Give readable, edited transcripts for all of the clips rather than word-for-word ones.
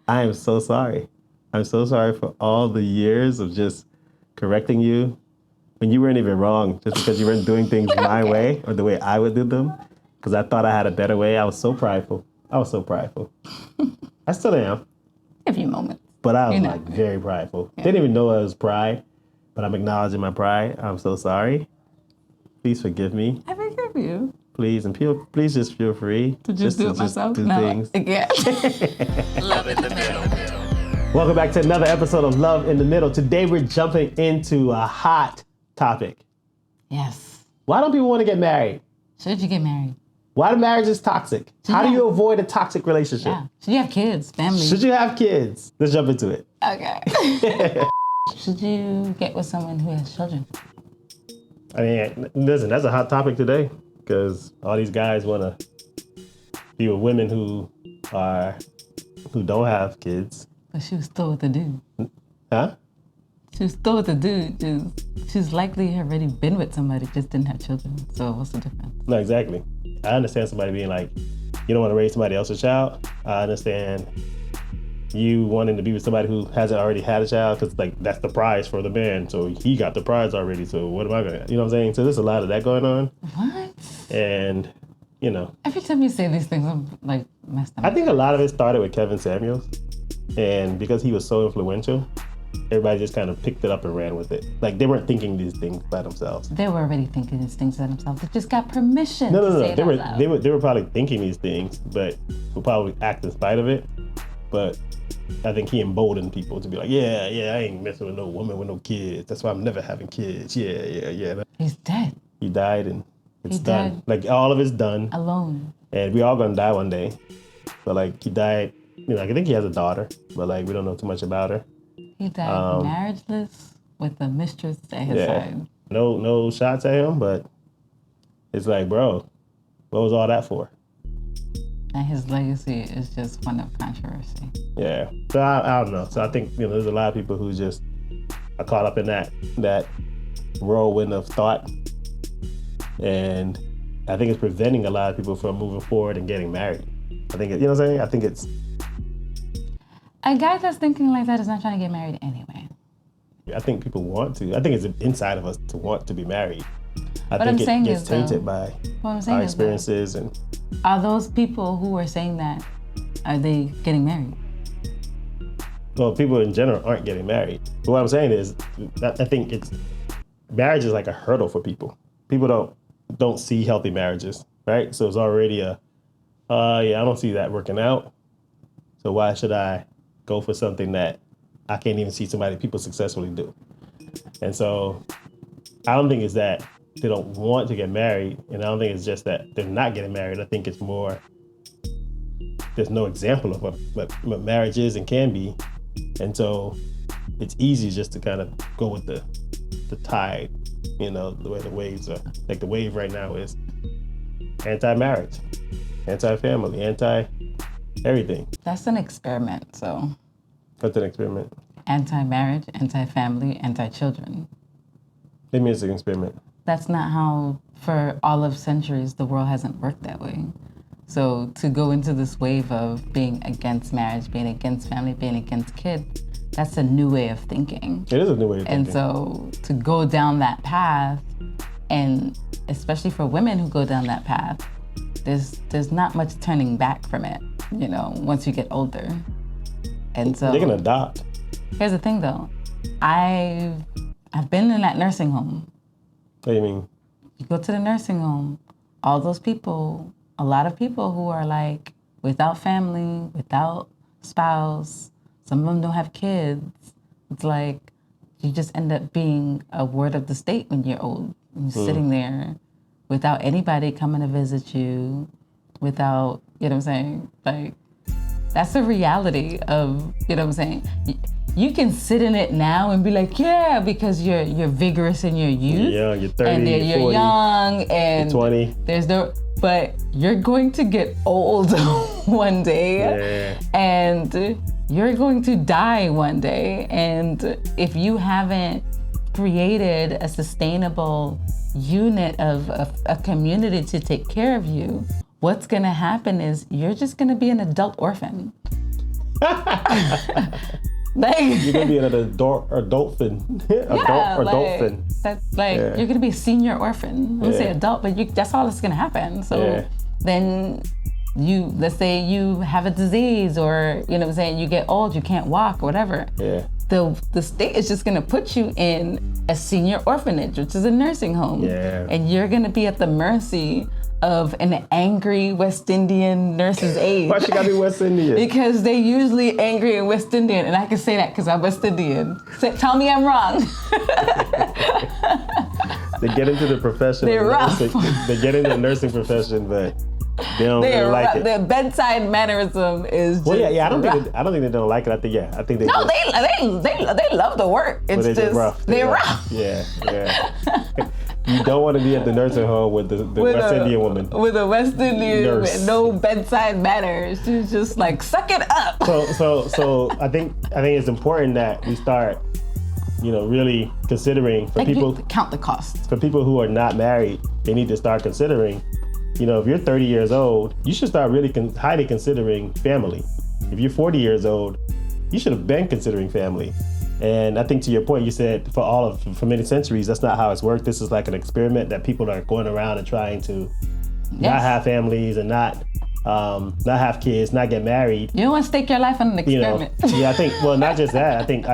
I am so sorry. I'm so sorry for all the years of just correcting you when you weren't even wrong, just because you weren't doing things my way or the way I would do them. Because I thought I had a better way. I was so prideful. I was so prideful. I still am. A few moments. But I was like very prideful. Yeah. Didn't even know it was pride, but I'm acknowledging my pride. I'm so sorry. Please forgive me. I forgive you. Please, and please just feel free to just do it myself. Do things. Again. Love in the middle. Welcome back to another episode of Love in the Middle. Today we're jumping into a hot topic. Yes. Why don't people want to get married? Should you get married? Why the marriage is toxic? How do you avoid a toxic relationship? Yeah. Should you have kids, family? Should you have kids? Let's jump into it. Okay. Should you get with someone who has children? I mean, listen, that's a hot topic today because all these guys want to be with women who don't have kids. But she was still with the dude. Huh? She was still with the dude. She's likely already been with somebody, just didn't have children. So what's the difference? No, exactly. I understand somebody being like, you don't want to raise somebody else's child. I understand you wanting to be with somebody who hasn't already had a child because like that's the prize for the man. So he got the prize already. So what am I gonna? You know what I'm saying? So there's a lot of that going on. What? And you know, every time you say these things, I'm like messed up. I think a lot of it started with Kevin Samuels, and because he was so influential, everybody just kind of picked it up and ran with it. Like they weren't thinking these things by themselves. They were already thinking these things by themselves. They just got permission. No. They were probably thinking these things, but would probably act in spite of it. But I think he emboldened people to be like, yeah, I ain't messing with no woman with no kids. That's why I'm never having kids. Yeah. He's dead. He died and it's done. Like all of it's done. Alone. And we all gonna die one day. But like he died, I think he has a daughter, but like we don't know too much about her. He died marriageless with a mistress at his side. No shots at him, but it's like, bro, what was all that for? And his legacy is just one of controversy. Yeah. So I don't know. So I think there's a lot of people who just are caught up in that whirlwind of thought, and I think it's preventing a lot of people from moving forward and getting married. I think you know what I'm saying. I think it's a guy that's thinking like that is not trying to get married anyway. I think people want to. I think it's inside of us to want to be married. I think it gets tainted by our experiences and. Are those people who are saying that, are they getting married? Well, people in general aren't getting married. But what I'm saying is, I think marriage is like a hurdle for people. People don't see healthy marriages, right? So it's already I don't see that working out. So why should I go for something that I can't even see people successfully do? And so I don't think it's that they don't want to get married, and I don't think it's just that they're not getting married. I think it's more there's no example of what marriage is and can be, and so it's easy just to kind of go with the tide, the way the waves are. Like the wave right now is anti-marriage, anti-family, anti-everything. That's an experiment, so. What's an experiment? Anti-marriage, anti-family, anti-children. It means an experiment. That's not how, for all of centuries, the world hasn't worked that way. So to go into this wave of being against marriage, being against family, being against kids, that's a new way of thinking. It is a new way of thinking. And so to go down that path, and especially for women who go down that path, there's not much turning back from it, once you get older. And so they can adopt. Here's the thing though. I've been in that nursing home. What do you mean? You go to the nursing home, all those people, a lot of people who are like without family, without spouse, some of them don't have kids. It's like you just end up being a ward of the state when you're old. You're sitting there without anybody coming to visit you, without, you know what I'm saying? Like, that's the reality of, you know what I'm saying? You can sit in it now and be like, yeah, because you're vigorous in your youth. Yeah, you're 30, and you're 40, you're young, and you're 20. But you're going to get old one day, and you're going to die one day. And if you haven't created a sustainable unit of a community to take care of you, what's gonna happen is you're just gonna be an adult orphan. Like, You're gonna be an adultfin. Adultfin. That's like, Yeah. you're gonna be a senior orphan. I won't say Yeah. adult, but that's all that's gonna happen. So Yeah. then let's say you have a disease, or, you know what I'm saying, you get old, you can't walk or whatever. Yeah. The state is just gonna put you in a senior orphanage, which is a nursing home. Yeah. And you're gonna be at the mercy of an angry West Indian nurse's aide. Why she gotta be West Indian? Because they usually angry and West Indian, and I can say that because I'm West Indian. Tell me I'm wrong. They get into the profession. They're rough. They get into the nursing profession, but they don't really They're like rough. it. The bedside mannerism is just Well, yeah. I don't rough. think they don't like it. I think they. No, just, they love the work. It's but just rough. they're rough. Yeah. You don't want to be at the nursing home with the West Indian woman. With a West Indian Nurse. with no bedside manners. She's just like, suck it up. So I think it's important that we start, really considering for Like, people you count the costs. for people who are not married, they need to start considering, if you're 30 years old, you should start really highly considering family. If you're 40 years old, you should have been considering family. And I think to your point, you said for many centuries, that's not how it's worked. This is like an experiment that people are going around and trying to not have families and not have kids, not get married. You don't want to stake your life on an experiment. Yeah, I think, well, not just that. I think,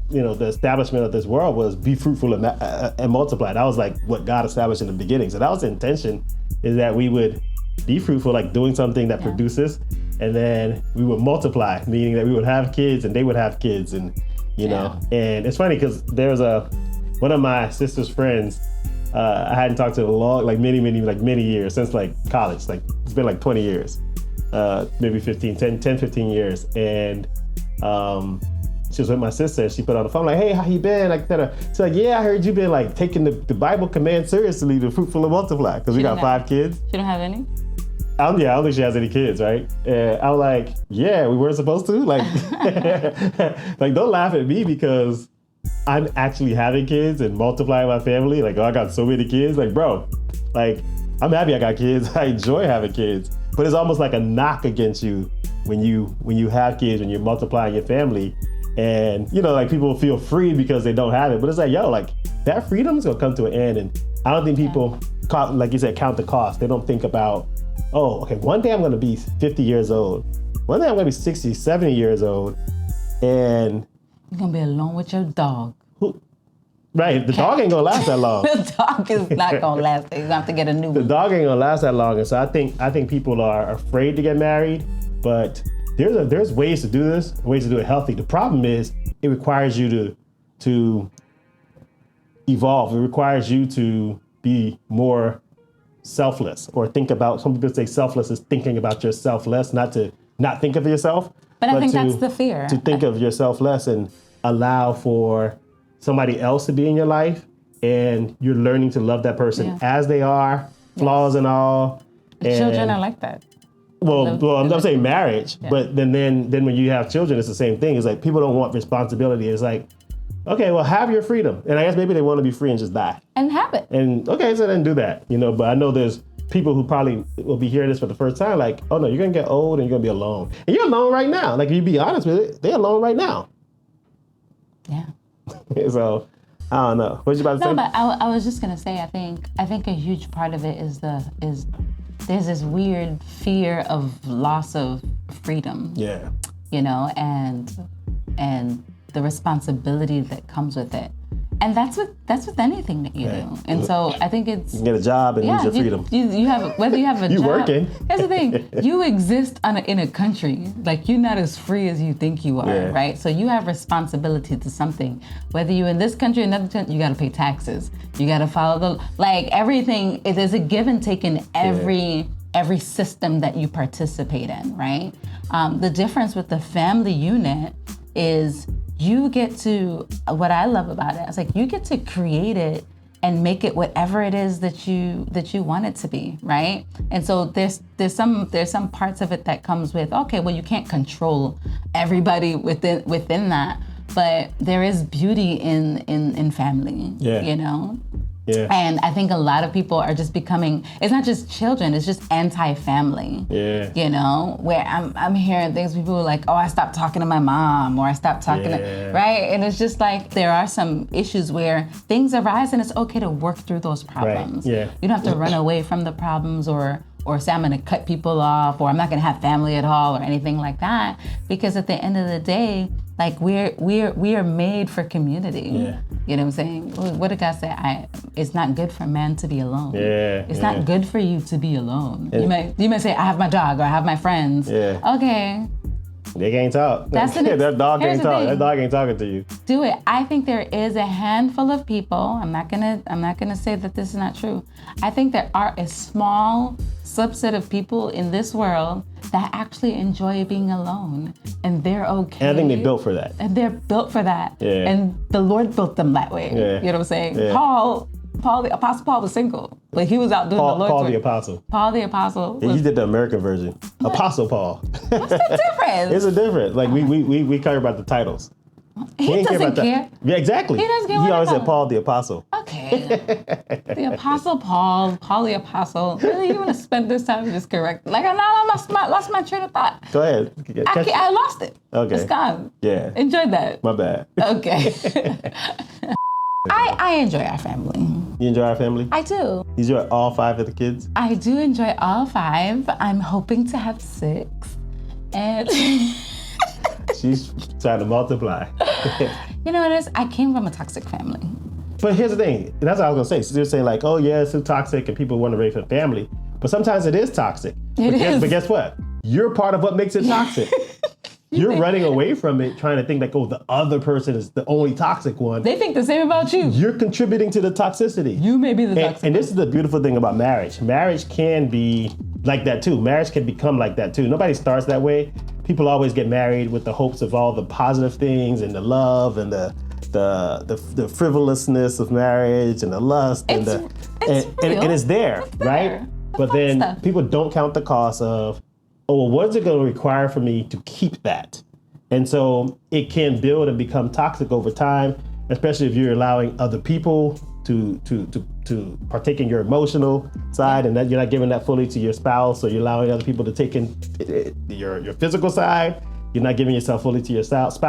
the establishment of this world was be fruitful and multiply. That was like what God established in the beginning. So that was the intention, is that we would be fruitful, like doing something that produces, and then we would multiply, meaning that we would have kids and they would have kids, and and it's funny because there's one of my sister's friends. I hadn't talked to in many years, since like college. Like it's been like 20 years, maybe 15 years. And she was with my sister, and she put on the phone like, "Hey, how you been?" Like, she's like, "Yeah, I heard you've been like taking the Bible command seriously, to fruitful and multiply, because we got 5 kids." She don't have any? I don't think she has any kids, right? And I'm like, yeah, we weren't supposed to. Like, like, don't laugh at me because I'm actually having kids and multiplying my family. Like, oh, I got so many kids. Like, bro, like, I'm happy I got kids. I enjoy having kids. But it's almost like a knock against you when you have kids, when you're multiplying your family. And, like, people feel free because they don't have it. But it's like, yo, like, that freedom's gonna come to an end. And I don't think people, like you said, count the cost. They don't think about, oh, okay, one day I'm gonna be 50 years old. One day I'm gonna be 60, 70 years old. And You're gonna be alone with your dog. right, the dog ain't gonna last that long. The dog is not gonna last. You're gonna have to get a new The one. dog ain't gonna last that long. And so I think people are afraid to get married, but there's ways to do this, ways to do it healthy. The problem is it requires you to evolve. It requires you to be more selfless, or think about, some people say selfless is thinking about yourself less, not think of yourself. But I think that's the fear. To think of yourself less and allow for somebody else to be in your life, and you're learning to love that person as they are, flaws and all. And Children are like that. well, I'm saying marriage, but then when you have children, it's the same thing. It's like people don't want responsibility. It's like, okay, well, have your freedom. And I guess maybe they want to be free and just die. And have it. And okay, so then do that, But I know there's people who probably will be hearing this for the first time, like, oh no, you're gonna get old and you're gonna be alone. And you're alone right now. Like, if you be honest with it, they're alone right now. Yeah. So, I don't know. What you about to say? No, but I was just gonna say, I think a huge part of it is there's this weird fear of loss of freedom. Yeah. And the responsibility that comes with it. And that's with anything that you do. And so I think it's, You get a job and lose your freedom. You have, whether you have a You job. working. Here's the thing, you exist in a country, like, you're not as free as you think you are, right? So you have responsibility to something. Whether you're in this country or another country, you gotta pay taxes. You gotta follow everything, there's a give and take in every system that you participate in, right? The difference with the family unit is you get to, what I love about it, it's like you get to create it and make it whatever it is that you want it to be, right? And so there's some parts of it that comes with, okay, well, you can't control everybody within that, but there is beauty in family, Yeah. And I think a lot of people are just becoming, it's not just children, it's just anti-family. Yeah. You know, where I'm hearing things, people are like, oh, I stopped talking to my mom, or I stopped talking to, right? And it's just like, there are some issues where things arise and it's okay to work through those problems. Right. Yeah. You don't have to run away from the problems or say I'm gonna cut people off, or I'm not gonna have family at all, or anything like that. Because at the end of the day, like we are made for community. Yeah. You know what I'm saying? What did God say? It's not good for man to be alone. Yeah. It's yeah. not good for you to be alone. Yeah. You may say, I have my dog, or I have my friends. Yeah. Okay. They can't talk. That's the next- that dog here's can't the talk. thing. That dog ain't talking to you. Do it. I think there is a handful of people. I'm not gonna say that this is not true. I think there are a small subset of people in this world that actually enjoy being alone, and they're okay. And I think they built for that. And they're built for that. Yeah. And the Lord built them that way. Yeah. You know what I'm saying? Yeah. Paul, the Apostle Paul was single, but he was out doing the Lord's Paul work. the Apostle. Paul the Apostle. Yeah, Was, he did the American version. Apostle Paul. what's the difference? It's a different. Like we care about the titles. he ain't doesn't about that. care. Yeah, exactly. He doesn't care He what always I said call Paul the Apostle. Okay. The Apostle Paul the Apostle. Really, you want to spend this time just correct? Like, I lost my train of thought. Go ahead. I lost it. Okay. It's gone. Yeah. Enjoyed that. My bad. Okay. I enjoy our family. You enjoy our family? I do. You enjoy all 5 of the kids? I do enjoy all 5. I'm hoping to have 6. And She's trying to multiply. you know what it is? I came from a toxic family. But here's the thing. That's what I was gonna say. So they're saying like, oh yeah, it's too toxic and people want to raise a family. But sometimes it is toxic. But guess what? You're part of what makes it toxic. You're running away from it, trying to think like, oh, the other person is the only toxic one. They think the same about you. You're contributing to the toxicity. You may be the toxic And this is the beautiful thing about marriage. Marriage can be like that too. Marriage can become like that too. Nobody starts that way. People always get married with the hopes of all the positive things and the love and the frivolousness of marriage and the lust and it's there, right? But then stuff. people don't count the cost of, oh, well, what is it going to require for me to keep that? And so it can build and become toxic over time, especially if you're allowing other people to partake in your emotional side, and that you're not giving that fully to your spouse, or you're allowing other people to take in your physical side. You're not giving yourself fully to your spouse.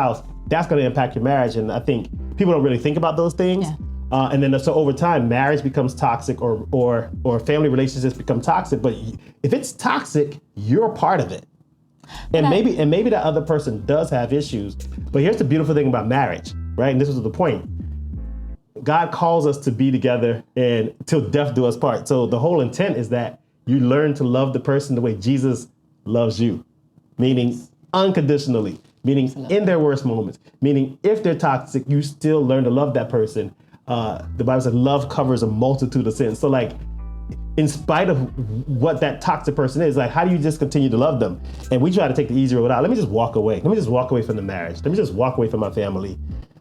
That's going to impact your marriage, and I think people don't really think about those things. Yeah. And then so over time, marriage becomes toxic, or family relationships become toxic. But if it's toxic, you're a part of it. And maybe that other person does have issues. But here's the beautiful thing about marriage, right? And this was the point. God calls us to be together and till death do us part. So the whole intent is that you learn to love the person the way Jesus loves you, meaning unconditionally, meaning in their worst moments, meaning if they're toxic, you still learn to love that person. The Bible says love covers a multitude of sins. So like, in spite of what that toxic person is, like, how do you just continue to love them? And we try to take the easy road out. Let me just walk away. Let me just walk away from the marriage. Let me just walk away from my family.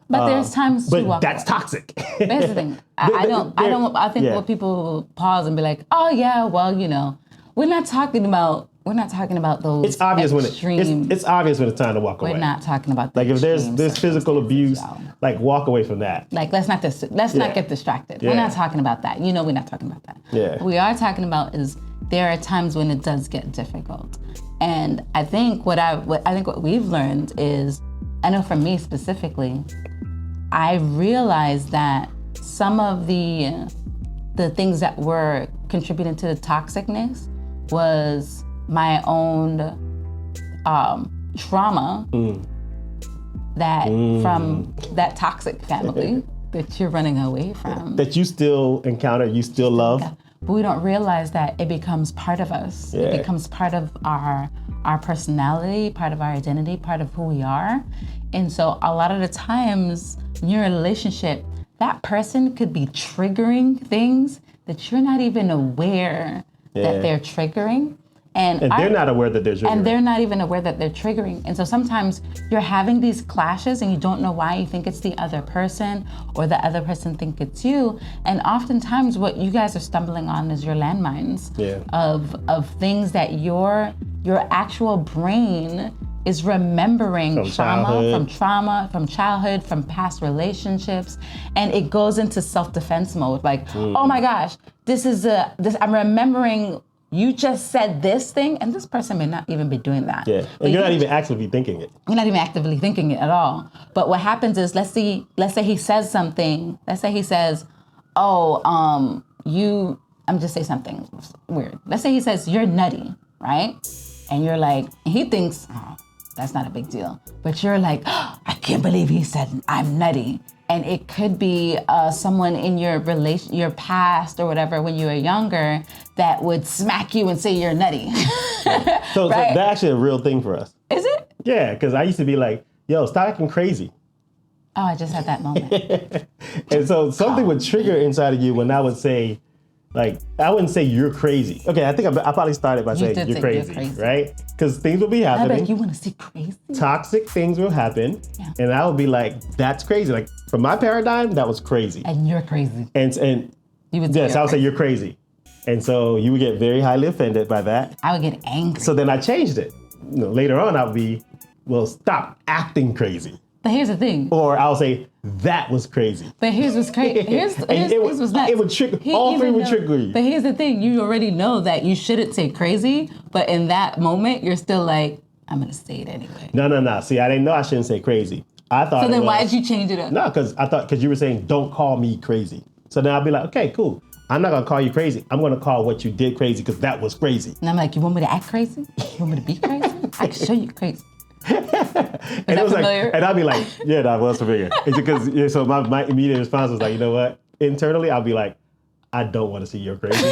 But there's times to walk that's away. toxic. That's the thing. I think what people will pause and be like, oh yeah, well, you know, we're not talking about those. It's obvious extreme, it's obvious when it's time to walk away. We're not talking about the like if there's extreme physical abuse, circumstances, like walk away from that. like let's not get distracted. Yeah. We're not talking about that. You know, we're not talking about that. Yeah. What we are talking about is there are times when it does get difficult, and I think what we've learned is, I know for me specifically, I realized that some of the things that were contributing to the toxicness was my own trauma that from that toxic family that you're running away from. That you still encounter, you still love. But we don't realize that it becomes part of us. Yeah. It becomes part of our personality, part of our identity, part of who we are. And so a lot of the times in your relationship, that person could be triggering things that you're not even aware that they're triggering. And they're not aware that they're triggering. And they're not even aware that they're triggering. And so sometimes you're having these clashes and you don't know why. You think it's the other person or the other person think it's you. And oftentimes what you guys are stumbling on is your landmines of things that your actual brain is remembering From childhood. from childhood, from past relationships, and it goes into self-defense mode. Like, oh my gosh, I'm remembering you just said this thing, and this person may not even be doing that. Yeah, and you're not even actively thinking it. You're not even actively thinking it at all. But what happens is, let's say he says something. Let's say he says, I'm just say something weird. Let's say he says, you're nutty, right? And you're like, he thinks, oh, that's not a big deal. But you're like, oh, I can't believe he said I'm nutty. And it could be someone in your past or whatever when you were younger that would smack you and say you're nutty. So Right? that's actually a real thing for us. Is it? Yeah, because I used to be like, yo, stop acting crazy. Oh, I just had that moment. And so something would trigger inside of you when I would say, like, I wouldn't say you're crazy. Okay, I think I probably started by saying did you're say crazy, you're crazy. right? Because things will be I'm happening. like, you want to see crazy? Toxic things will happen. Yeah. And I would be like, that's crazy. Like, from my paradigm, that was crazy. And you're crazy. And You would say yes, you're I would say crazy. you're crazy. And so you would get very highly offended by that. I would get angry. So then I changed it. Later on, I would be, well, stop acting crazy. But here's the thing. Or I'll say, that was crazy. But here's what's crazy. Here's what's nuts. It would trigger, all three would trigger you. But here's the thing. You already know that you shouldn't say crazy, but in that moment, you're still like, I'm going to say it anyway. No. See, I didn't know I shouldn't say crazy. I thought So then it was, why did you change it up? No, because you were saying, don't call me crazy. So then I'll be like, okay, cool. I'm not going to call you crazy. I'm going to call what you did crazy because that was crazy. And I'm like, you want me to act crazy? You want me to be crazy? I can show you crazy. And that it was familiar? like, and I'd be like, yeah, that was familiar. It's because so my immediate response was like, you know what? Internally, I'll be like, I don't want to see you're crazy.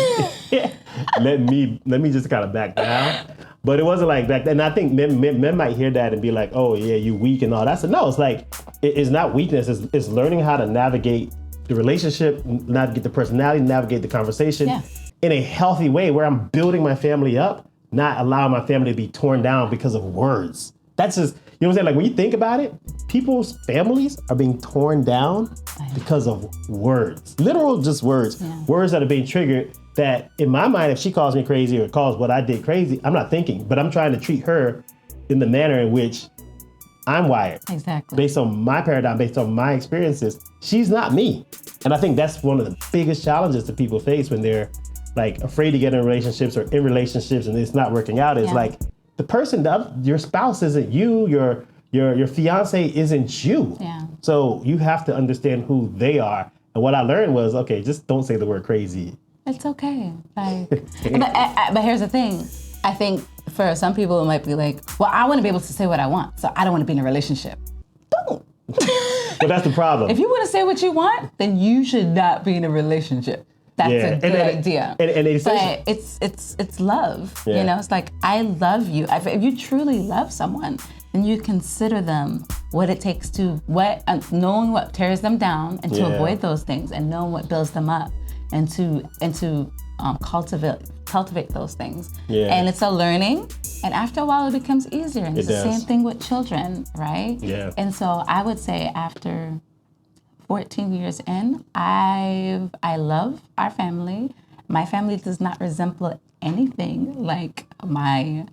let me just kind of back down. But it wasn't like that. And I think men might hear that and be like, oh yeah, you weak and all that. So no, it's like it's not weakness. It's learning how to navigate the relationship, navigate the personality, navigate the conversation in a healthy way where I'm building my family up, not allowing my family to be torn down because of words. That's just, you know what I'm saying? Like when you think about it, people's families are being torn down because of words. Literal just words. Yeah. Words that are being triggered that in my mind, if she calls me crazy or calls what I did crazy, I'm not thinking, but I'm trying to treat her in the manner in which I'm wired. Exactly. Based on my paradigm, based on my experiences. She's not me. And I think that's one of the biggest challenges that people face when they're like afraid to get in relationships or in relationships and it's not working out is like, the person, your spouse isn't you, your fiance isn't you. Yeah. So you have to understand who they are. And what I learned was, okay, just don't say the word crazy. It's okay. Like, but here's the thing. I think for some people it might be like, well, I want to be able to say what I want, so I don't want to be in a relationship. Don't. But that's the problem. If you want to say what you want, then you should not be in a relationship. That's a good idea. And but it's love. Yeah. You know, it's like, I love you. If you truly love someone, then you consider them what it takes to knowing what tears them down and to avoid those things, and knowing what builds them up, and to cultivate those things. Yeah. And it's a learning. And after a while, it becomes easier. And it's the same thing with children, right? Yeah. And so I would say after 14 years in, I love our family. My family does not resemble anything like my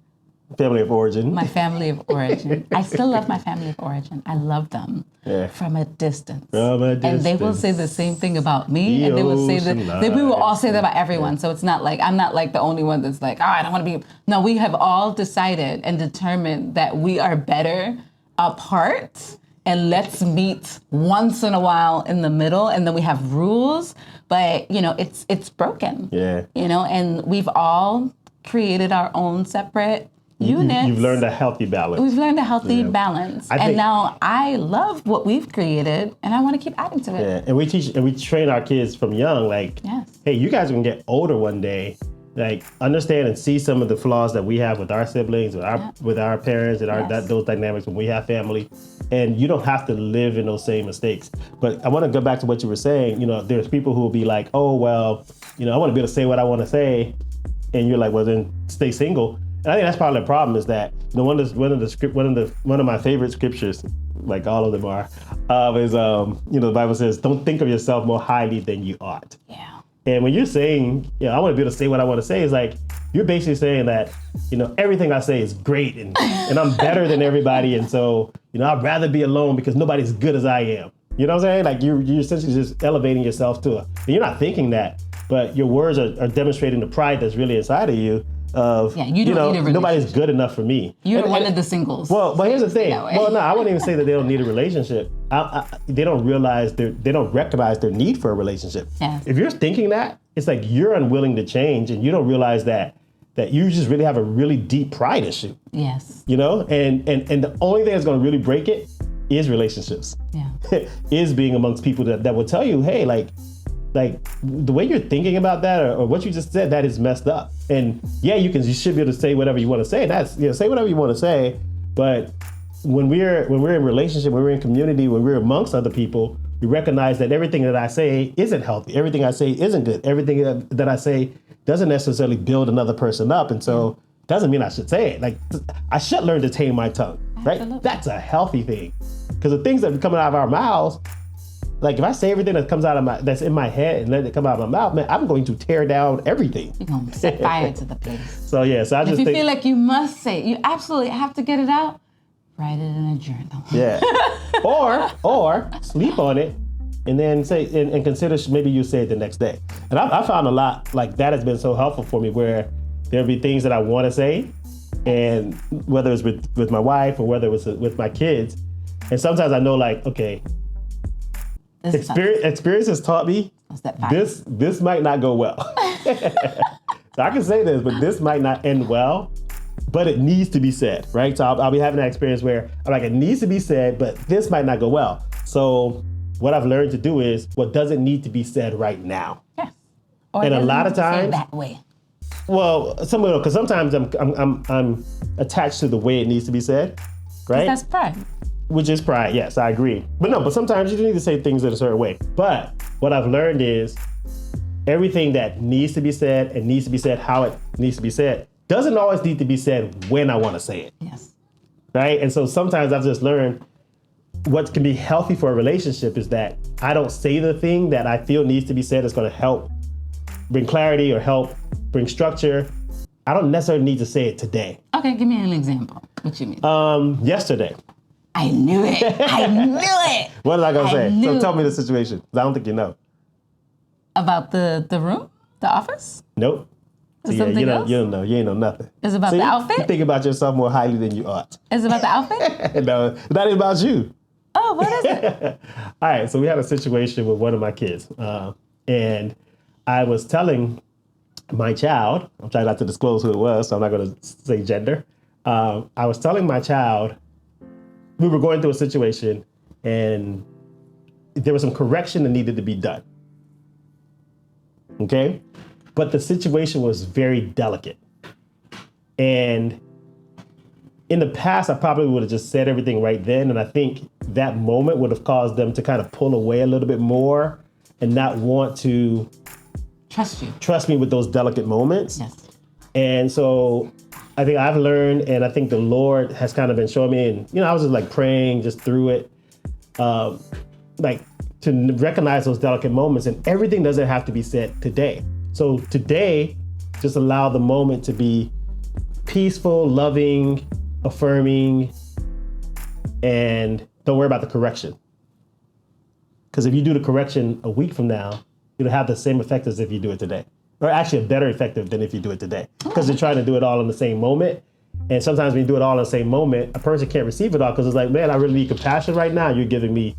family of origin. My family of origin. I still love my family of origin. I love them from a distance. And they will say the same thing about me, and they will say that we will all say that about everyone. So it's not like I'm not like the only one that's like, oh, I don't want to be. No, we have all decided and determined that we are better apart. And let's meet once in a while in the middle, and then we have rules. But it's broken. Yeah. And we've all created our own separate units. You've learned a healthy balance. We've learned a healthy balance, and now I love what we've created, and I want to keep adding to it. Yeah, and we teach and we train our kids from young, like, hey, you guys are gonna get older one day. Like, understand and see some of the flaws that we have with our siblings, with our parents, and those dynamics when we have family. And you don't have to live in those same mistakes. But I want to go back to what you were saying. There's people who will be like, oh, well, I want to be able to say what I want to say. And you're like, well, then stay single. And I think that's part of the problem is that one of my favorite scriptures, like all of them are, is the Bible says, don't think of yourself more highly than you ought. Yeah. And when you're saying, I want to be able to say what I want to say, it's like, you're basically saying that, everything I say is great and I'm better than everybody. And so, I'd rather be alone because nobody's as good as I am. You know what I'm saying? Like you're essentially just elevating yourself and you're not thinking that, but your words are demonstrating the pride that's really inside of you of, you don't need a relationship. Nobody's good enough for me. You're one of the singles. Well, but here's the thing. Well, no, I wouldn't even say that they don't need a relationship. They don't recognize their need for a relationship. Yes. If you're thinking that, it's like you're unwilling to change and you don't realize that you just really have a really deep pride issue. Yes. And the only thing that's going to really break it is relationships. Yeah. Is being amongst people that will tell you, hey, like the way you're thinking about that or what you just said, that is messed up. And yeah, you should be able to say whatever you want to say. That's, say whatever you want to say. But when we're in relationship, when we're in community, when we're amongst other people, we recognize that everything that I say isn't healthy. Everything I say isn't good. Everything that I say doesn't necessarily build another person up. And so doesn't mean I should say it. Like I should learn to tame my tongue, right? Absolutely. That's a healthy thing. Because the things that are coming out of our mouths, like if I say everything that comes out of that's in my head and let it come out of my mouth, man, I'm going to tear down everything. You're going to set fire to the place. So yeah, so I just if you think, feel like you must say it, you absolutely have to get it out, write it in a journal. Yeah. or sleep on it and then say, and consider maybe you say it the next day. And I found a lot like that has been so helpful for me where there'll be things that I want to say, and whether it's with my wife or whether it's with my kids. And sometimes I know like, okay, experience has taught me this might not go well. So I can say this, but this might not end well, but it needs to be said, right? So I'll be having that experience where I'm like, it needs to be said, but this might not go well. So what I've learned to do is what doesn't need to be said right now. Yes. Or and a lot of times that way. Well, because sometimes I'm attached to the way it needs to be said, right? That's pride. Which is pride, yes, I agree. But sometimes you need to say things in a certain way. But what I've learned is everything that needs to be said and needs to be said how it needs to be said doesn't always need to be said when I want to say it. Yes. Right? And so sometimes I've just learned what can be healthy for a relationship is that I don't say the thing that I feel needs to be said that's going to help bring clarity or help bring structure. I don't necessarily need to say it today. Okay, give me an example. What you mean? Yesterday. I knew it. I knew it. What was I going to say? So tell me the situation. I don't think you know. About the room? The office? Nope. So yeah, you don't know. You ain't know nothing. It's about the outfit? You think about yourself more highly than you ought. It's about the outfit? No, that is about you. Oh, what is it? All right, so we had a situation with one of my kids. And I was telling my child, I'm trying not to disclose who it was, so I'm not going to say gender. I was telling my child, we were going through a situation and there was some correction that needed to be done. Okay? But the situation was very delicate. And in the past, I probably would have just said everything right then. And I think that moment would have caused them to kind of pull away a little bit more and not want to trust me with those delicate moments. Yes. And so I think I've learned, and I think the Lord has kind of been showing me, and I was just like praying just through it, like to recognize those delicate moments, and everything doesn't have to be said today. So today, just allow the moment to be peaceful, loving, affirming, and don't worry about the correction. Because if you do the correction a week from now, it'll have the same effect as if you do it today. Or actually a better effective than if you do it today. Because you're trying to do it all in the same moment. And sometimes when you do it all in the same moment, a person can't receive it all because it's like, man, I really need compassion right now. You're giving me,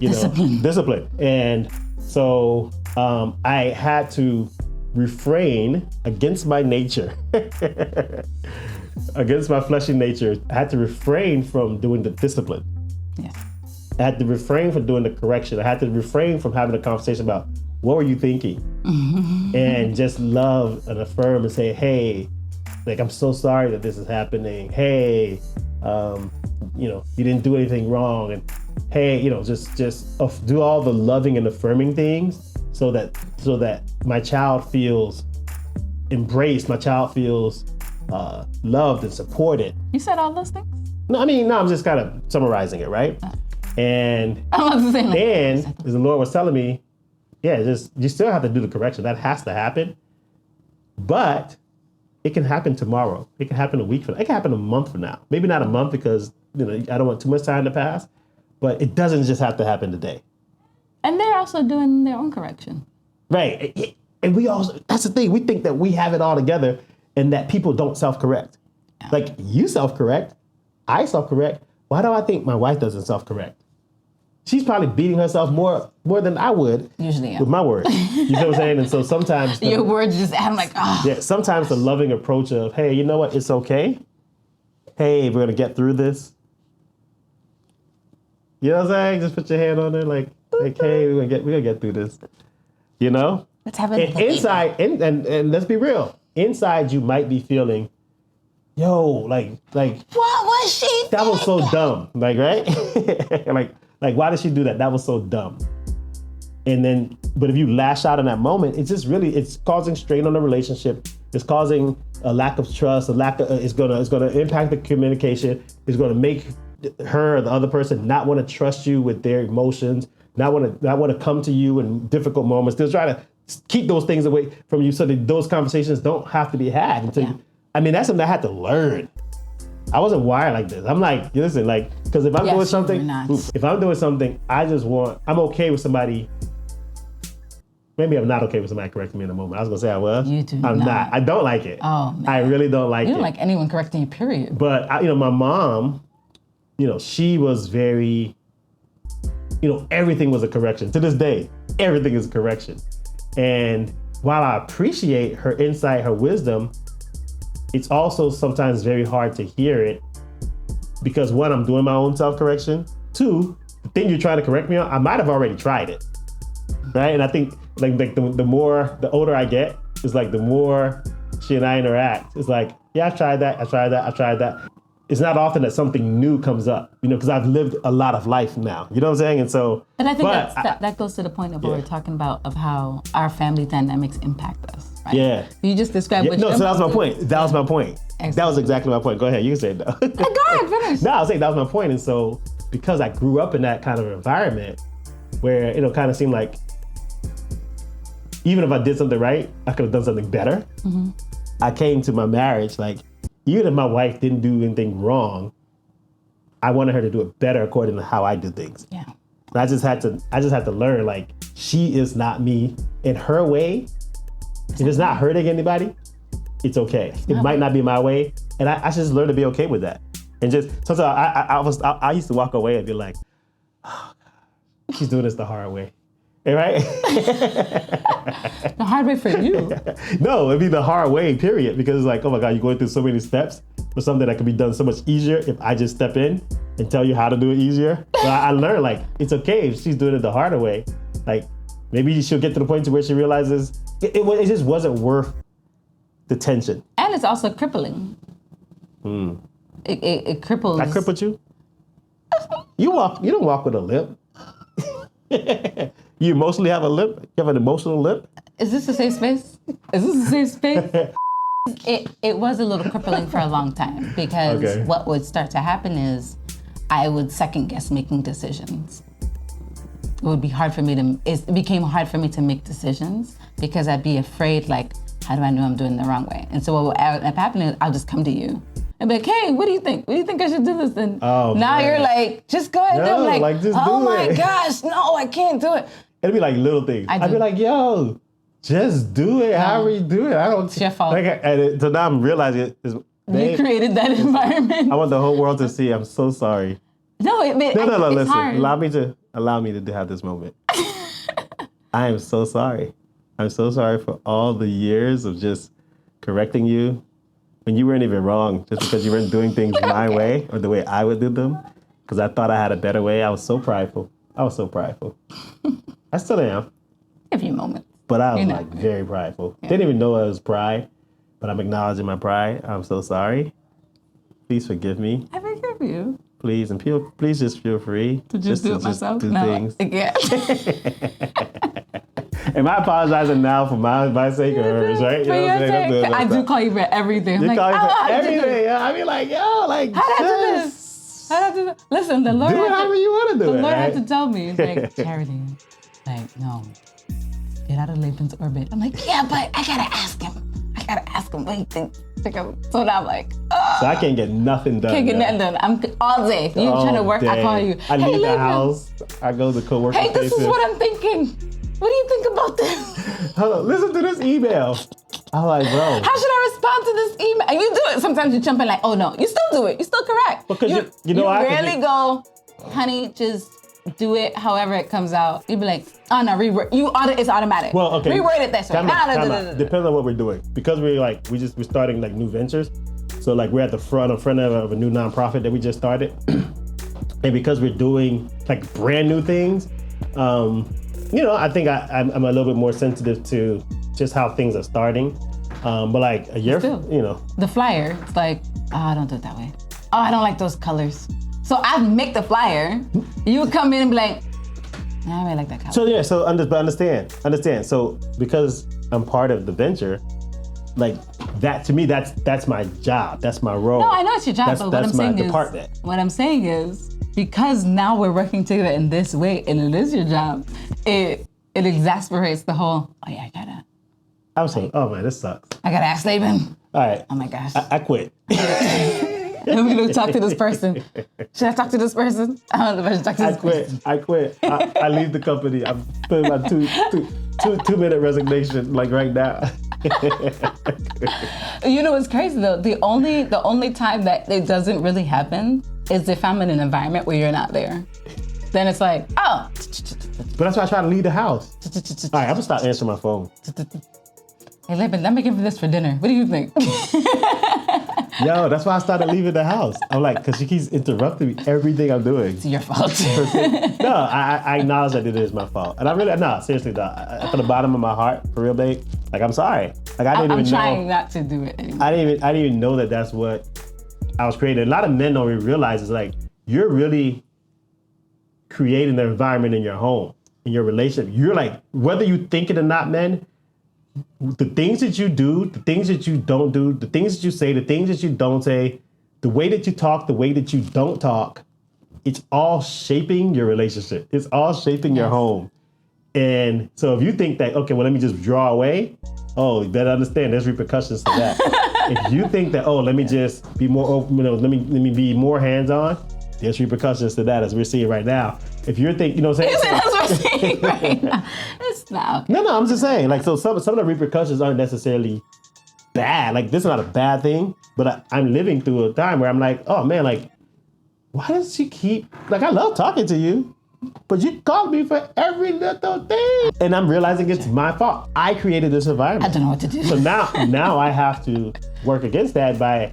discipline. And so I had to refrain against my nature, against my fleshy nature. I had to refrain from doing the discipline. Yes. I had to refrain from doing the correction. I had to refrain from having a conversation about what were you thinking? And just love and affirm and say, hey, like, I'm so sorry that this is happening. Hey, you didn't do anything wrong. And hey, just do all the loving and affirming things so that my child feels embraced, my child feels loved and supported. You said all those things? No, I'm just kind of summarizing it, right? And as the Lord was telling me, yeah, you still have to do the correction. That has to happen. But it can happen tomorrow. It can happen a week from now. It can happen a month from now. Maybe not a month because I don't want too much time to pass, but it doesn't just have to happen today. And they're also doing their own correction. Right. And we also, that's the thing, we think that we have it all together and that people don't self-correct. Yeah. Like you self-correct, I self-correct. Why do I think my wife doesn't self-correct? She's probably beating herself more than I would. Usually, yeah. With my words. You know what I'm saying? And so sometimes your words just, I'm like, oh. Yeah, sometimes the loving approach of, hey, you know what? It's okay. Hey, we're gonna get through this. You know what I'm saying? Just put your hand on there, like hey, we're gonna get through this. You know? Let's have it. Inside, and let's be real. Inside, you might be feeling, yo, like what was she? That was so dumb, like right? like why did she do that? That was so dumb. And then, but if you lash out in that moment, it's causing strain on the relationship. It's causing a lack of trust. It's gonna impact the communication. It's gonna make her or the other person not want to trust you with their emotions. Not want to come to you in difficult moments. They'll try to keep those things away from you so that those conversations don't have to be had. I mean, that's something I had to learn. I wasn't wired like this. I'm like, listen, like, because if I'm doing something, I'm okay with somebody. Maybe I'm not okay with somebody correcting me in a moment. I was gonna say I was. You do I'm not. I don't like it. Oh, man. I really don't like it. You don't like anyone correcting you, period. But my mom, she was very, everything was a correction. To this day, everything is a correction. And while I appreciate her insight, her wisdom, it's also sometimes very hard to hear it because one, I'm doing my own self-correction. Two, the thing you're trying to correct me on, I might have already tried it, right? And I think like the older I get, it's like the more she and I interact. It's like, yeah, I've tried that. It's not often that something new comes up, because I've lived a lot of life now. You know what I'm saying? And so, and I think that goes to the point of what we're talking about of how our family dynamics impact us. Right? Yeah. You just described what. No, so that was my point. That was my point. Excellent. That was exactly my point. Go ahead. You can say it though. Go ahead, finish. No, I was saying that was my point. And so, because I grew up in that kind of environment where it kind of seemed like even if I did something right, I could have done something better. Mm-hmm. I came to my marriage like, even if my wife didn't do anything wrong, I wanted her to do it better according to how I do things. Yeah. And I just had to learn, like, she is not me in her way. If it's not hurting anybody, it's okay. It might not be my way. And I just learned to be okay with that. And just sometimes I used to walk away and be like, oh, God, she's doing this the hard way. Right? The hard way for you. No, it'd be the hard way, period. Because it's like, oh my God, you're going through so many steps for something that could be done so much easier if I just step in and tell you how to do it easier. But I learned, like, it's okay if she's doing it the harder way. Like, maybe she'll get to the point to where she realizes it just wasn't worth the tension. And it's also crippling. It cripples. I crippled you? You don't walk with a limp. You emotionally have a limp? You have an emotional limp? Is this a safe space? It was a little crippling for a long time because what would start to happen is I would second guess making decisions. It became hard for me to make decisions because I'd be afraid, like, how do I know I'm doing the wrong way? And so what would happen is I'll just come to you and be like, hey, what do you think? What do you think I should do this? And now you're like, just go ahead and do it. Like, just oh my gosh, no, I can't do it. It'd be like little things. I'd be like, yo, just do it. However you do it. I don't. It's your fault. So now I'm realizing you created that environment. I want the whole world to see. I'm so sorry. No, listen. Hard. Allow me to have this moment. I am so sorry. I'm so sorry for all the years of just correcting you when you weren't even wrong, just because you weren't doing things my way or the way I would do them, because I thought I had a better way. I was so prideful. I still am. A few moments. But I was very prideful. Yeah. Didn't even know it was pride, but I'm acknowledging my pride. I'm so sorry. Please forgive me. I forgive you. Please, and please just feel free. To just do it myself? Do things. Yeah. Am I apologizing now for my sake or hers, right? For your sake. I do call you for everything. I'm like, call you for everything. I mean, like, yo, like, how did I do this? How did I do this? Listen, the Lord. Do it however you want to do it. The Lord had to tell me. It's like, Charity, like, no, get out of Laban's orbit. I'm like, yeah, but I gotta ask him. I gotta ask him what he thinks. So now I'm like, oh. So I can't get nothing done. Can't get yo. nothing done. I'm all day. You trying to work, I call you. I hey, leave the Nathan. house. I go to the co-worker Hey, this is spaces. what I'm thinking. What do you think about this? Hold on, listen to this email. I'm like, bro. How should I respond to this email? And you do it. Sometimes you jump in like, oh no, you still do it. You're still correct. Because you know you I can rarely be- go, honey, just do it however it comes out. You'd be like, oh no, reword. It's automatic. Well, okay. Reword it this way. Time out. Depends on what we're doing. Because we're starting like new ventures. So like we're at the front of a new nonprofit that we just started. And because we're doing like brand new things, I think I'm a little bit more sensitive to just how things are starting. But like a year, The flyer, it's like, oh, don't do it that way. Oh, I don't like those colors. So I'd make the flyer. You would come in and be like, nah, I really like that color. So yeah, but understand. So because I'm part of the venture, like that to me, that's my job. That's my role. No, I know it's your job, but that's my department. What I'm saying is, because now we're working together in this way, and it is your job, it exasperates the whole, oh yeah, I was saying, oh man, this sucks. I gotta ask Laban. All right. Oh my gosh. I quit. Let me go talk to this person. Should I talk to this person? I don't know if I should talk to this person. I quit. I leave the company. I'm putting my two-minute resignation like right now. You know what's crazy though? The only time that it doesn't really happen is if I'm in an environment where you're not there. Then it's like, oh. But that's why I try to leave the house. All right, I'm gonna stop answering my phone. Hey, Laban, let me give you this for dinner. What do you think? Yo, that's why I started leaving the house. I'm like, because she keeps interrupting me everything I'm doing. It's your fault. No, I acknowledge that it is my fault. And I really, no, seriously, no. From the bottom of my heart, for real, babe, like, I'm sorry. Like, I didn't even know. I'm trying not to do it anymore. I didn't even know that that's what I was creating. A lot of men don't really realize is like, you're really creating the environment in your home, in your relationship. You're like, whether you think it or not, men, the things that you do, the things that you don't do, the things that you say, the things that you don't say, the way that you talk, the way that you don't talk, it's all shaping your relationship. It's all shaping your home. And so if you think that, okay, well, let me just draw away, oh, you better understand there's repercussions to that. If you think that, oh, let me just be more open, let me be more hands-on, there's repercussions to that as we're seeing right now. If you're thinking, you know what I'm saying? That's what we're seeing right now. It's not okay. No, I'm just saying, like, so some of the repercussions aren't necessarily bad. Like, this is not a bad thing, but I'm living through a time where I'm like, oh man, like, why does she keep, like, I love talking to you, but you call me for every little thing. And I'm realizing it's my fault. I created this environment. I don't know what to do. So now I have to work against that by,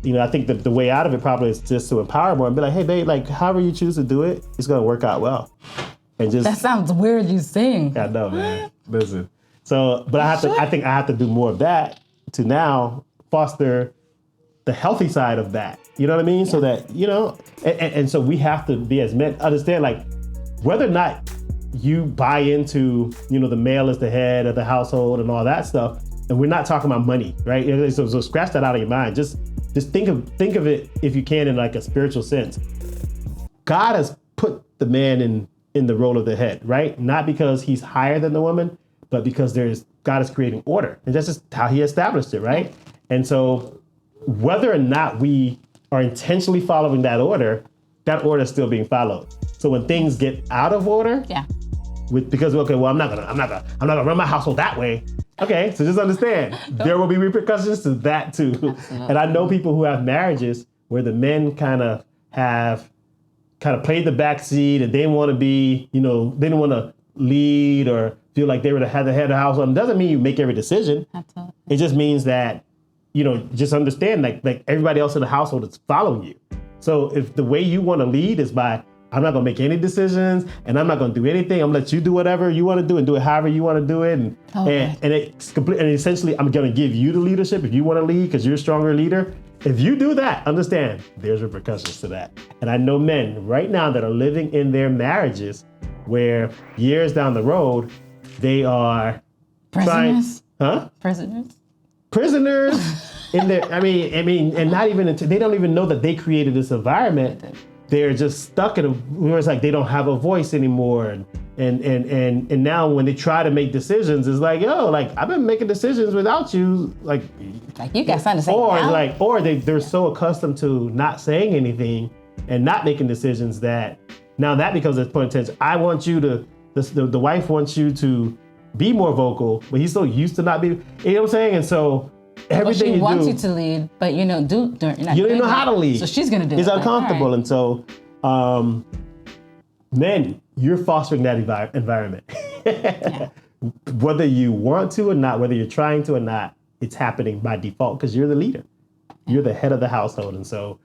I think that the way out of it probably is just to empower more and be like, hey, babe, like, however you choose to do it, it's going to work out well. And just, That sounds weird you saying. I know, man. Listen. So, but I think I have to do more of that to now foster the healthy side of that. You know what I mean? Yeah. So that, and so we have to be, as men, understand, like, whether or not you buy into, the male is the head of the household and all that stuff, and we're not talking about money, right? So scratch that out of your mind. Just think of it, if you can, in like a spiritual sense. God has put the man in the role of the head, right? Not because he's higher than the woman, but because God is creating order. And that's just how he established it, right? And so whether or not we are intentionally following that order is still being followed. So when things get out of order, because okay, well, I'm not gonna run my household that way. Okay, so just understand there will be repercussions to that too. Absolutely. And I know people who have marriages where the men kind of played the back seat and they didn't want to be, they didn't want to lead or feel like they were the head of the household. It doesn't mean you make every decision. Absolutely. It just means that, just understand like everybody else in the household is following you. So if the way you want to lead is by, I'm not going to make any decisions and I'm not going to do anything. I'm going to let you do whatever you want to do and do it however you want to do it. And it's complete. And essentially, I'm going to give you the leadership if you want to lead because you're a stronger leader. If you do that, understand there's repercussions to that. And I know men right now that are living in their marriages where years down the road, they are prisoners. Prisoners in their, and not even, they don't even know that they created this environment they're just stuck in where it's like they don't have a voice anymore. And now when they try to make decisions, it's like, yo, like I've been making decisions without you, like you got something to say. Or they're so accustomed to not saying anything and not making decisions that now that becomes a point of tension. I want you to, the wife wants you to be more vocal, but he's so used to not be, you know what I'm saying? And so everything she wants you to lead, but you're not you don't even know how to lead. So she's gonna do it. It's like, uncomfortable, right. And so, men, you're fostering that environment. Yeah. Whether you want to or not, whether you're trying to or not, it's happening by default because you're the leader. You're the head of the household, and so.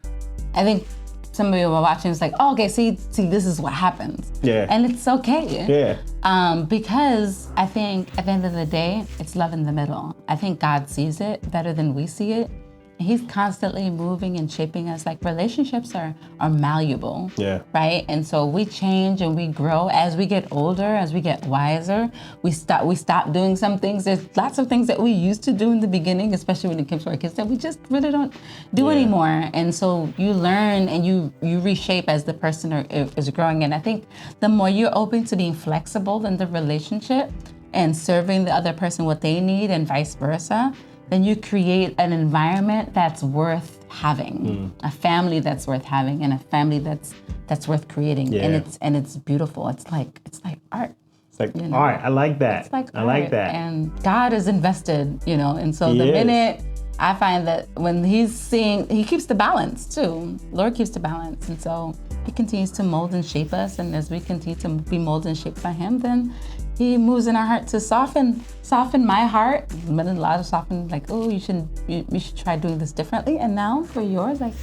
I think some of you were watching. It's like, oh, okay, see, this is what happens. Yeah. And it's okay. Yeah. Because I think at the end of the day, it's love in the middle. I think God sees it better than we see it. And he's constantly moving and shaping us. Like relationships are malleable. Yeah. Right? And so we change and we grow as we get older, as we get wiser. We stop doing some things. There's lots of things that we used to do in the beginning, especially when it comes to our kids, that we just really don't do anymore. And so you learn and you reshape as the person is growing. And I think the more you're open to being flexible in the relationship and serving the other person what they need and vice versa, then you create an environment that's worth having, a family that's worth having, and a family that's worth creating. Yeah. And it's beautiful. It's like art. It's like art. I like that. It's like I art. like that. And God is invested, and so the minute I find that when he's seeing, he keeps the balance too. Lord keeps the balance, and so he continues to mold and shape us. And as we continue to be molded and shaped by him, then he moves in our heart to soften my heart. But a lot of soften, like, oh, you should try doing this differently. And now for yours, like,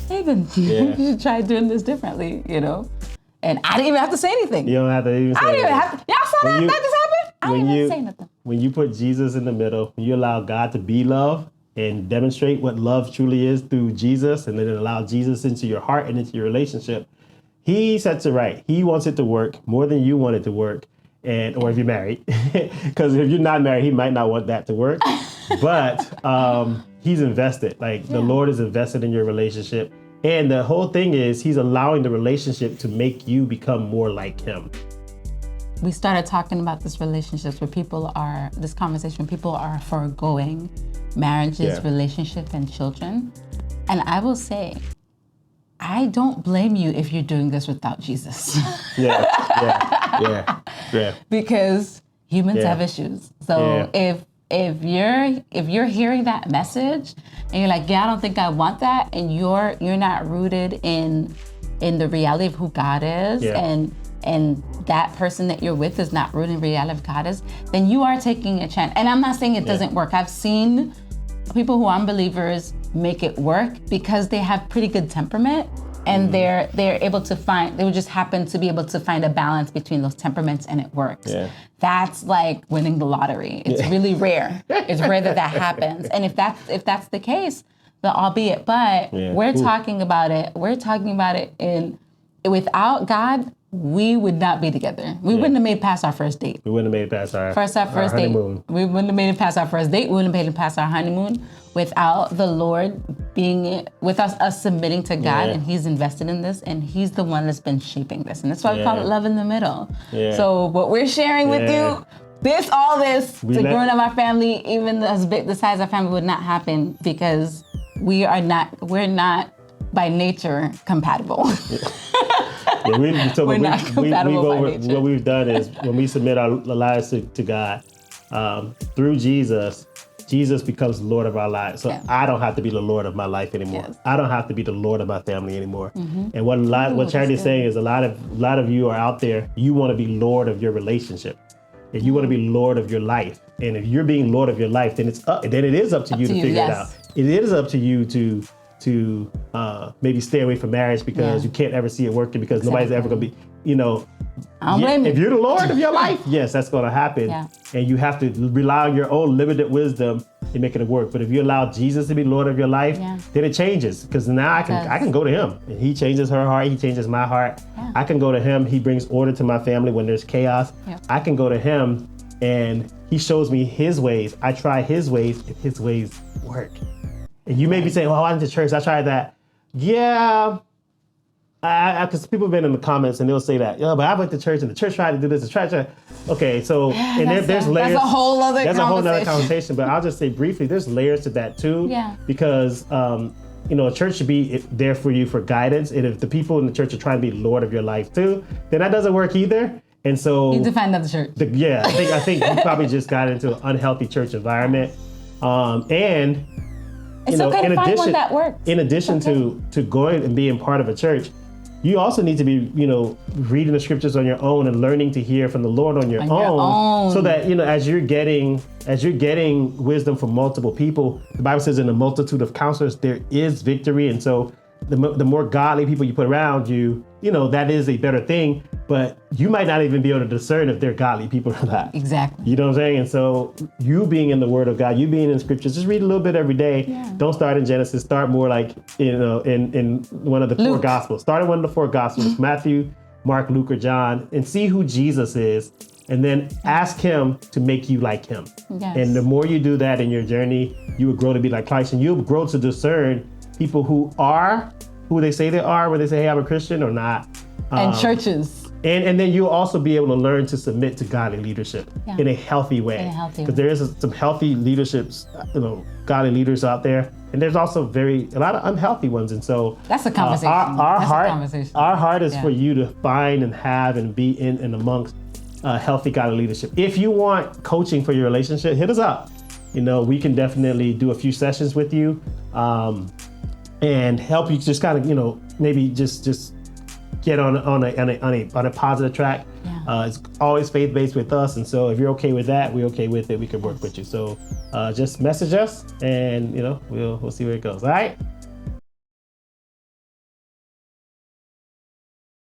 David, you should try doing this differently, And I didn't even have to say anything. You don't have to even say anything. I didn't even have to. Y'all saw that? That just happened? I didn't even say nothing. When you put Jesus in the middle, when you allow God to be love and demonstrate what love truly is through Jesus, and then allow Jesus into your heart and into your relationship, he sets it right. He wants it to work more than you want it to work. Or if you're married, because if you're not married, he might not want that to work. But he's invested. Like the Lord is invested in your relationship. And the whole thing is he's allowing the relationship to make you become more like him. We started talking about this relationships where people are foregoing marriages, relationship, and children. And I will say, I don't blame you if you're doing this without Jesus. Yeah. Because humans have issues. So if you're hearing that message and you're like, I don't think I want that, and you're not rooted in the reality of who God is, and that person that you're with is not rooted in the reality of God is, then you are taking a chance. And I'm not saying it doesn't work. I've seen people who are unbelievers make it work because they have pretty good temperament, and they're able to find, they would just happen to be able to find a balance between those temperaments, and it works. That's like winning the lottery. It's really rare. It's rare that happens. And if that's the case, then albeit, but we're talking about it in, without God, we would not be together. We wouldn't have made it past our first date. We wouldn't have made it past our first date. Honeymoon. We wouldn't have made it past our first date. We wouldn't have made it past our honeymoon without the Lord being with us submitting to God, and he's invested in this, and he's the one that's been shaping this. And that's why we call it love in the middle. So what we're sharing with you, all this growing up our family, even as big the size of our family, would not happen because we're not by nature compatible. We're not compatible by nature. What we've done is when we submit our lives to God, through Jesus becomes the Lord of our lives. So I don't have to be the Lord of my life anymore. I don't have to be the Lord of my family anymore. And what Charity is saying is a lot of you are out there, you want to be Lord of your relationship. And you want to be Lord of your life. And if you're being Lord of your life, then it is up to you to figure it out. It is up to you to maybe stay away from marriage because you can't ever see it working, because nobody's ever going to be, if you're the Lord of your life, yes, that's going to happen. And you have to rely on your own limited wisdom in making it work. But if you allow Jesus to be Lord of your life, then it changes, because now I can go to him, and he changes her heart, he changes my heart. I can go to him, he brings order to my family when there's chaos. I can go to him and he shows me his ways. I try his ways, and his ways work. And you may be saying, well, I went to church, I tried that. Yeah, Because people have been in the comments and they'll say that, but I went to church and the church tried to do this, the church. Okay, so and there's layers. That's a whole other That's conversation. a whole other conversation. But I'll just say briefly, there's layers to that too. Yeah. Because a church should be there for you for guidance, and if the people in the church are trying to be Lord of your life too, then that doesn't work either. And so You need to find another church. I think you probably just got into an unhealthy church environment, and. It's okay to find one that works. In addition to going and being part of a church, you also need to be, reading the scriptures on your own and learning to hear from the Lord on your own, so that as you're getting wisdom from multiple people. The Bible says, in a multitude of counselors there is victory, and so the more godly people you put around you, that is a better thing. But you might not even be able to discern if they're godly people or not. Exactly. You know what I'm saying? And so you being in the Word of God, you being in scriptures, just read a little bit every day. Yeah. Don't start in Genesis. Start more like, in one of the four Gospels. Start in one of the four Gospels, Matthew, Mark, Luke, or John, and see who Jesus is. And then ask him to make you like him. Yes. And the more you do that in your journey, you will grow to be like Christ. And you'll grow to discern people who are who they say they are when they say, hey, I'm a Christian, or not. And churches. And then you'll also be able to learn to submit to godly leadership in a healthy way. Because there is some healthy leaderships, godly leaders out there, and there's also a lot of unhealthy ones. And so that's a conversation. Our heart is for you to find and have and be in and amongst healthy godly leadership. If you want coaching for your relationship, hit us up. We can definitely do a few sessions with you and help you just kind of maybe just get on a positive track. Yeah. It's always faith-based with us, and so if you're okay with that, we're okay with it. We can work with you. So just message us, and we'll see where it goes. All right.